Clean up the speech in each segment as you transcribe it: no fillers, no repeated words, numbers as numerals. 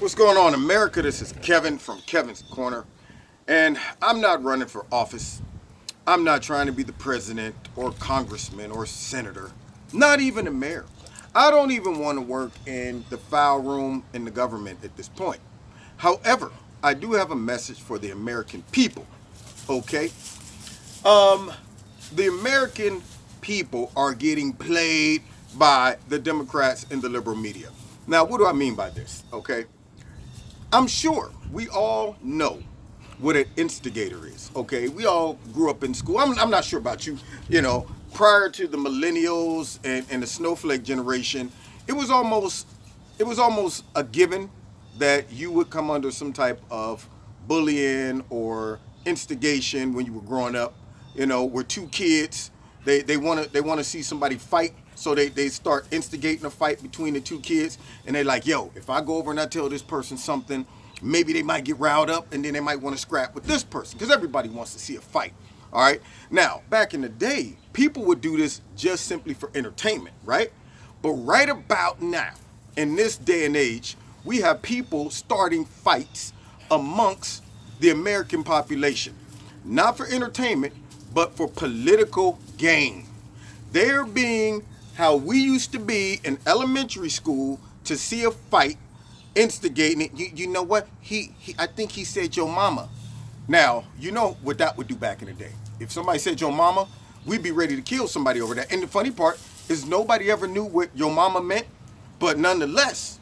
What's going on, America? This is Kevin from Kevin's Corner, and I'm not running for office. I'm not trying to be the president or congressman or senator, not even the mayor. I don't even want to work in the file room in the government at this point. However, I do have a message for the American people, okay? Um, the American people are getting played by the Democrats and the liberal media. Now, what do I mean by this, okay? I'm sure we all know what an instigator is, okay? We all grew up in school. I'm not sure about you, prior to the millennials and the snowflake generation, it was almost a given that you would come under some type of bullying or instigation when you were growing up. We're two kids. They want to see somebody fight, so they start instigating a fight between the two kids, and they're like, yo, if I go over and I tell this person something, maybe they might get riled up, and then they might want to scrap with this person, because everybody wants to see a fight. All right. Now, back in the day, people would do this just simply for entertainment, right? But right about now, in this day and age, we have people starting fights amongst the American population, not for entertainment, but for political gain. They're being how we used to be in elementary school to see a fight, instigating it. You know what? I think he said your mama. Now, you know what that would do back in the day. If somebody said your mama, we'd be ready to kill somebody over that. And the funny part is nobody ever knew what your mama meant, but nonetheless,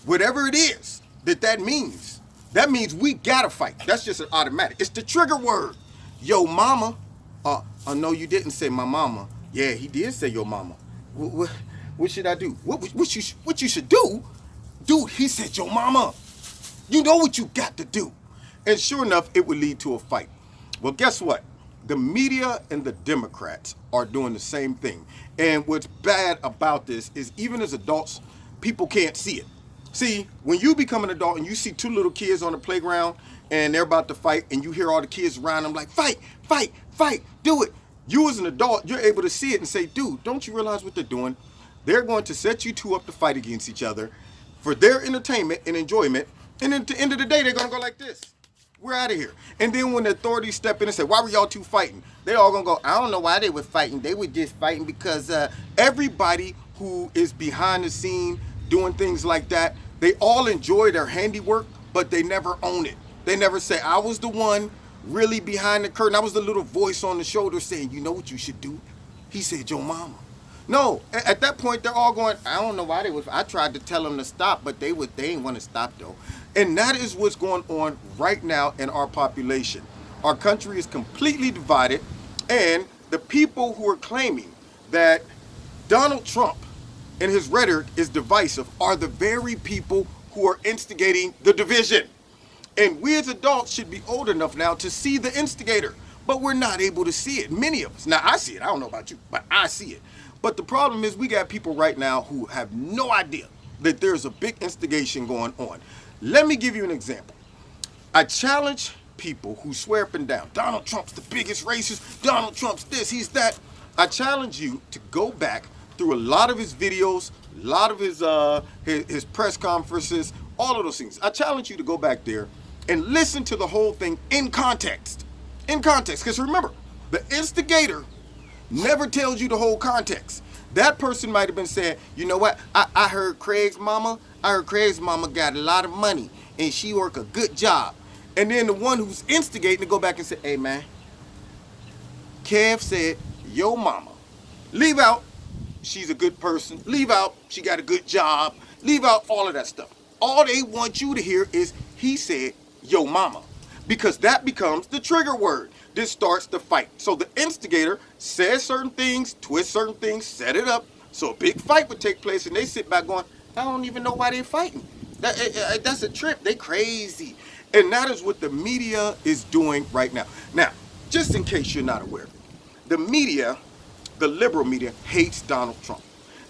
whatever it is that means, that means we gotta fight. That's just an automatic. It's the trigger word. Yo mama. No, you didn't say my mama. Yeah, he did say your mama. What should I do? What you should do? Dude, he said your mama. You know what you got to do. And sure enough, it would lead to a fight. Well, guess what? The media and the Democrats are doing the same thing. And what's bad about this is even as adults, people can't see it. See, when you become an adult and you see two little kids on the playground and they're about to fight and you hear all the kids around them like, fight, fight, fight, do it. You as an adult, you're able to see it and say, dude, don't you realize what they're doing? They're going to set you two up to fight against each other for their entertainment and enjoyment. And then at the end of the day, they're going to go like this. We're out of here. And then when the authorities step in and say, why were y'all two fighting? They all going to go, I don't know why they were fighting. They were just fighting because everybody who is behind the scene doing things like that, they all enjoy their handiwork, but they never own it. They never say, I was the one really behind the curtain. I was the little voice on the shoulder saying, you know what you should do? He said, your mama. No, at that point, they're all going, I don't know why they was. I tried to tell them to stop, but they ain't want to stop, though. And that is what's going on right now in our population. Our country is completely divided, and the people who are claiming that Donald Trump and his rhetoric is divisive are the very people who are instigating the division. And we as adults should be old enough now to see the instigator, but we're not able to see it. Many of us. Now, I see it. I don't know about you, but I see it. But the problem is we got people right now who have no idea that there's a big instigation going on. Let me give you an example. I challenge people who swear up and down, Donald Trump's the biggest racist, Donald Trump's this, he's that. I challenge you to go back through a lot of his videos, a lot of his press conferences, all of those things. I challenge you to go back there and listen to the whole thing in context. In context, because remember, the instigator never tells you the whole context. That person might have been saying, you know what, I heard Craig's mama got a lot of money and she work a good job. And then the one who's instigating to go back and say, hey man, Kev said, yo mama, leave out, she's a good person, leave out, she got a good job, leave out all of that stuff. All they want you to hear is, he said, yo mama, because that becomes the trigger word. This starts the fight. So the instigator says certain things, twists certain things, set it up, so a big fight would take place, and they sit back going, I don't even know why they're fighting. That's a trip. They crazy. And that is what the media is doing right now. Now, just in case you're not aware, the media, the liberal media, hates Donald Trump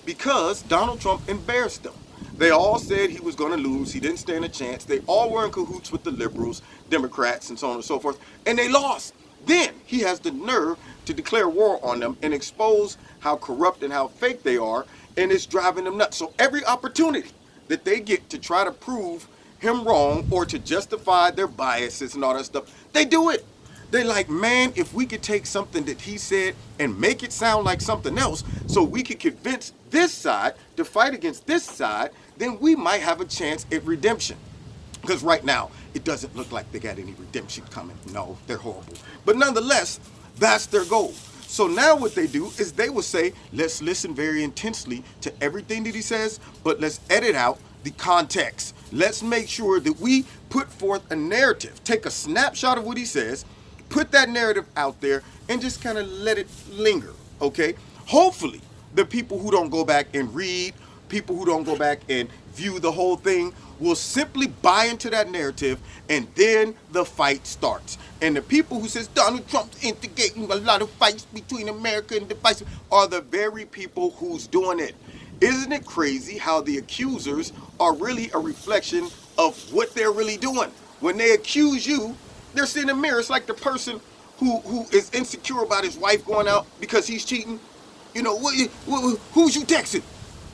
because Donald Trump embarrassed them. They all said he was going to lose. He didn't stand a chance. They all were in cahoots with the liberals, Democrats, and so on and so forth. And they lost. Then he has the nerve to declare war on them and expose how corrupt and how fake they are. And it's driving them nuts. So every opportunity that they get to try to prove him wrong or to justify their biases and all that stuff, they do it. They like, man, if we could take something that he said and make it sound like something else so we could convince this side to fight against this side, then we might have a chance at redemption. Because right now, it doesn't look like they got any redemption coming. No, they're horrible. But nonetheless, that's their goal. So now what they do is they will say, let's listen very intensely to everything that he says, but let's edit out the context. Let's make sure that we put forth a narrative. Take a snapshot of what he says, put that narrative out there, and just kind of let it linger, okay? Hopefully, the people who don't go back and read, people who don't go back and view the whole thing, will simply buy into that narrative, and then the fight starts. And the people who says Donald Trump's instigating a lot of fights between America and the vice are the very people who's doing it. Isn't it crazy how the accusers are really a reflection of what they're really doing? When they accuse you, they're sitting in the mirror. It's like the person who is insecure about his wife going out because he's cheating. You know, who's you texting?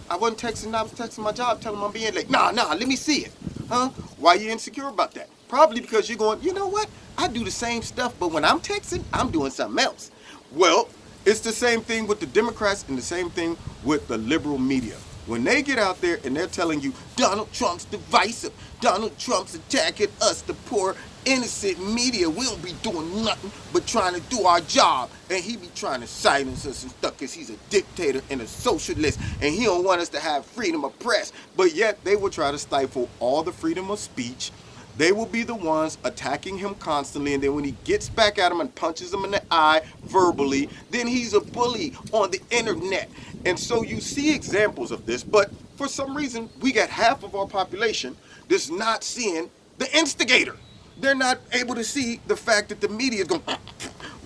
I wasn't texting, I was texting my job, telling him I'm being late. Nah, let me see it. Huh? Why you insecure about that? Probably because you're going, you know what? I do the same stuff, but when I'm texting, I'm doing something else. Well, it's the same thing with the Democrats and the same thing with the liberal media. When they get out there and they're telling you Donald Trump's divisive, Donald Trump's attacking us, the poor innocent media, we don't be doing nothing but trying to do our job, and he be trying to silence us and stuff because he's a dictator and a socialist and he don't want us to have freedom of press, but yet they will try to stifle all the freedom of speech. They will be the ones attacking him constantly, and then when he gets back at him and punches him in the eye verbally, then he's a bully on the internet. And so you see examples of this, but for some reason we got half of our population that's not seeing the instigator. They're not able to see the fact that the media is going to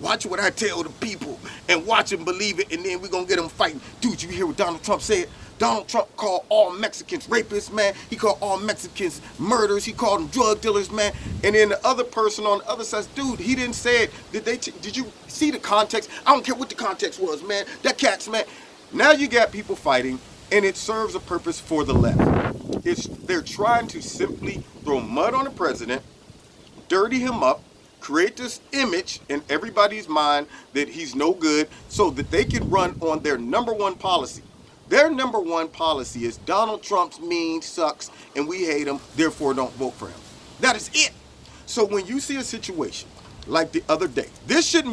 watch what I tell the people and watch them believe it, and then we're going to get them fighting. Dude, you hear what Donald Trump said? Donald Trump called all Mexicans rapists, man. He called all Mexicans murderers. He called them drug dealers, man. And then the other person on the other side, dude, he didn't say it. Did you see the context? I don't care what the context was, man. That cat's, man. Now you got people fighting, and it serves a purpose for the left. They're trying to simply throw mud on the president, dirty him up, create this image in everybody's mind that he's no good so that they can run on their number one policy. Their number one policy is Donald Trump's mean, sucks, and we hate him, therefore don't vote for him. That is it. So when you see a situation like the other day, this should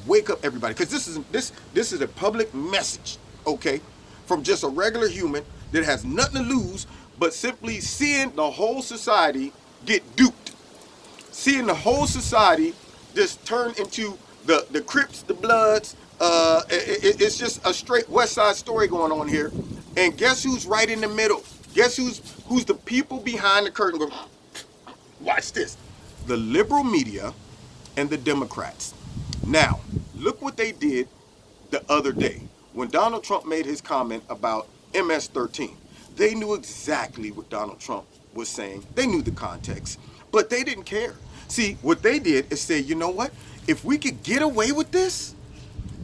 wake up everybody, because this is a public message, okay, from just a regular human that has nothing to lose but simply seeing the whole society get duped. Seeing the whole society just turn into the Crips, the Bloods. It's just a straight West Side Story going on here. And guess who's right in the middle? Guess who's the people behind the curtain going, watch this. The liberal media and the Democrats. Now, look what they did the other day. When Donald Trump made his comment about MS-13, they knew exactly what Donald Trump was saying. They knew the context, but they didn't care. See, what they did is say, you know what? If we could get away with this,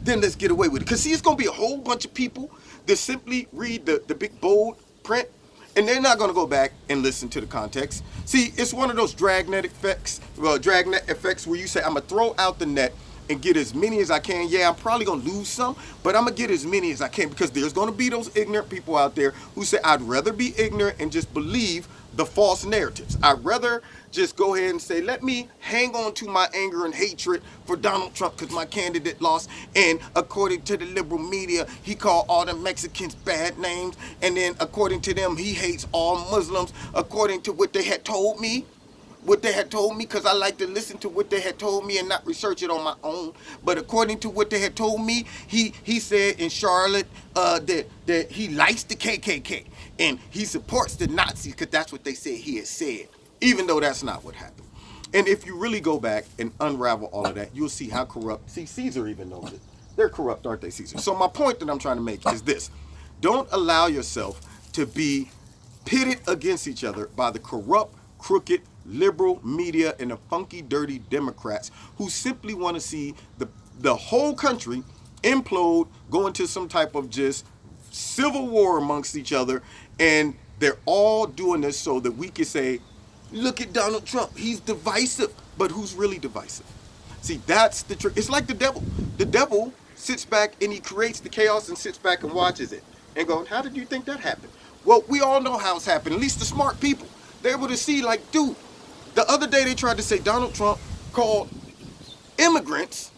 then let's get away with it. Because see, it's going to be a whole bunch of people that simply read the big bold print, and they're not going to go back and listen to the context. See, it's one of those dragnet effects where you say, I'm going to throw out the net and get as many as I can. Yeah, I'm probably going to lose some, but I'm going to get as many as I can, because there's going to be those ignorant people out there who say, I'd rather be ignorant and just believe the false narratives. I'd rather just go ahead and say, let me hang on to my anger and hatred for Donald Trump because my candidate lost. And according to the liberal media, he called all the Mexicans bad names. And then according to them, he hates all Muslims, according to what they had told me. Because I like to listen to what they had told me and not research it on my own. But according to what they had told me, he said in Charlotte that he likes the KKK and he supports the Nazis, because that's what they said he had said, even though that's not what happened. And if you really go back and unravel all of that, you'll see how corrupt. See, Caesar even knows it. They're corrupt, aren't they, Caesar? So my point that I'm trying to make is this. Don't allow yourself to be pitted against each other by the corrupt, crooked, liberal media and the funky, dirty Democrats who simply want to see the whole country implode, go into some type of just civil war amongst each other, and they're all doing this so that we can say, Look at Donald Trump. He's divisive. But who's really divisive? See, that's the trick. It's like the devil. The devil sits back and he creates the chaos and sits back and watches it and going, how did you think that happened? Well, we all know how it's happened. At least the smart people. They're able to see, like, dude, the other day they tried to say Donald Trump called immigrants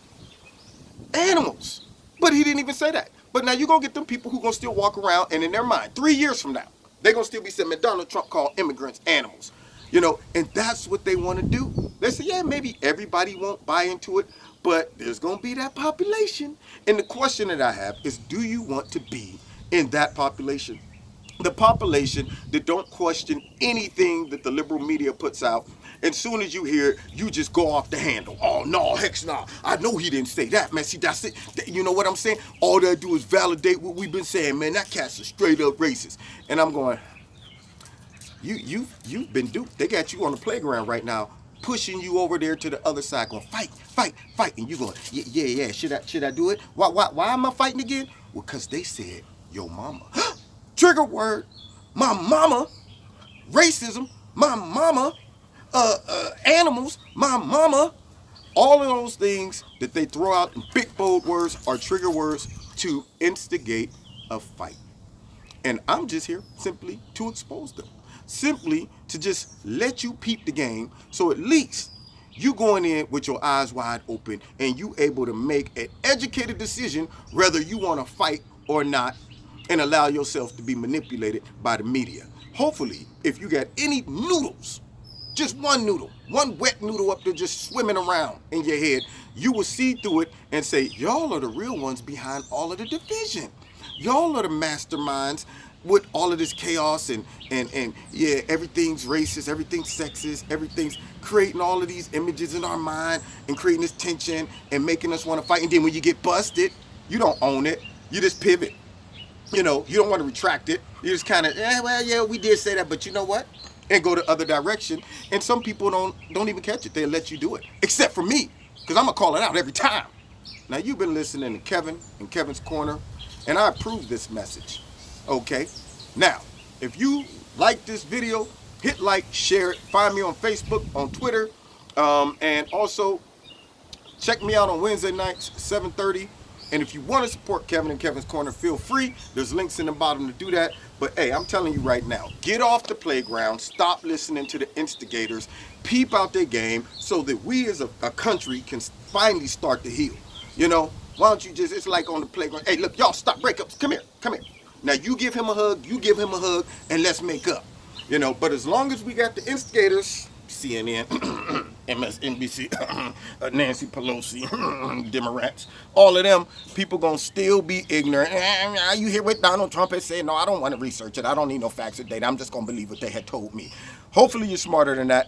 animals. But he didn't even say that. But now you're going to get them people who going to still walk around and in their mind, 3 years from now, they're going to still be saying, man, Donald Trump called immigrants animals. You know, and that's what they want to do. They say, yeah, maybe everybody won't buy into it, but there's going to be that population. And the question that I have is, do you want to be in that population? The population that don't question anything that the liberal media puts out. And soon as you hear it, you just go off the handle. Oh, no, heck no. I know he didn't say that, man. See, that's it. You know what I'm saying? All they do is validate what we've been saying, man. That cat's a straight up racist. And I'm going, you've been duped. They got you on the playground right now, pushing you over there to the other side, going fight, fight, fight, and you going, yeah. Should I do it? Why am I fighting again? Well, cause they said your mama. Trigger word. My mama. Racism. My mama. Animals. My mama. All of those things that they throw out in big bold words are trigger words to instigate a fight. And I'm just here simply to expose them. Simply to just let you peep the game, so at least you going in with your eyes wide open and you able to make an educated decision whether you want to fight or not, and allow yourself to be manipulated by the media. Hopefully, if you got any noodles, just one noodle, one wet noodle up there just swimming around in your head, you will see through it and say, y'all are the real ones behind all of the division. Y'all are the masterminds with all of this chaos and yeah, everything's racist, everything's sexist, everything's creating all of these images in our mind and creating this tension and making us want to fight. And then when you get busted, you don't own it. You just pivot. You know, you don't want to retract it. You just kind of, yeah, we did say that, but you know what? And go the other direction. And some people don't even catch it. They'll let you do it. Except for me, because I'm going to call it out every time. Now, you've been listening to Kevin and Kevin's Corner, and I approve this message. Okay? Now, if you like this video, hit like, share it. Find me on Facebook, on Twitter, and also check me out on Wednesday nights, 7:30. And if you want to support Kevin and Kevin's Corner, feel free. There's links in the bottom to do that. But hey, I'm telling you right now, get off the playground, stop listening to the instigators, peep out their game so that we as a country can finally start to heal. You know, why don't you just, it's like on the playground. Hey, look, y'all stop breakups. Come here. Now you give him a hug, and let's make up. You know, but as long as we got the instigators, CNN, MSNBC, Nancy Pelosi, Democrats, all of them, people gonna still be ignorant. You hear what Donald Trump has said? No, I don't want to research it. I don't need no facts or data. I'm just gonna believe what they had told me. Hopefully you're smarter than that.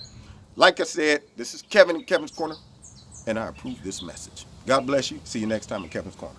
Like I said, this is Kevin in Kevin's Corner, and I approve this message. God bless you. See you next time in Kevin's Corner.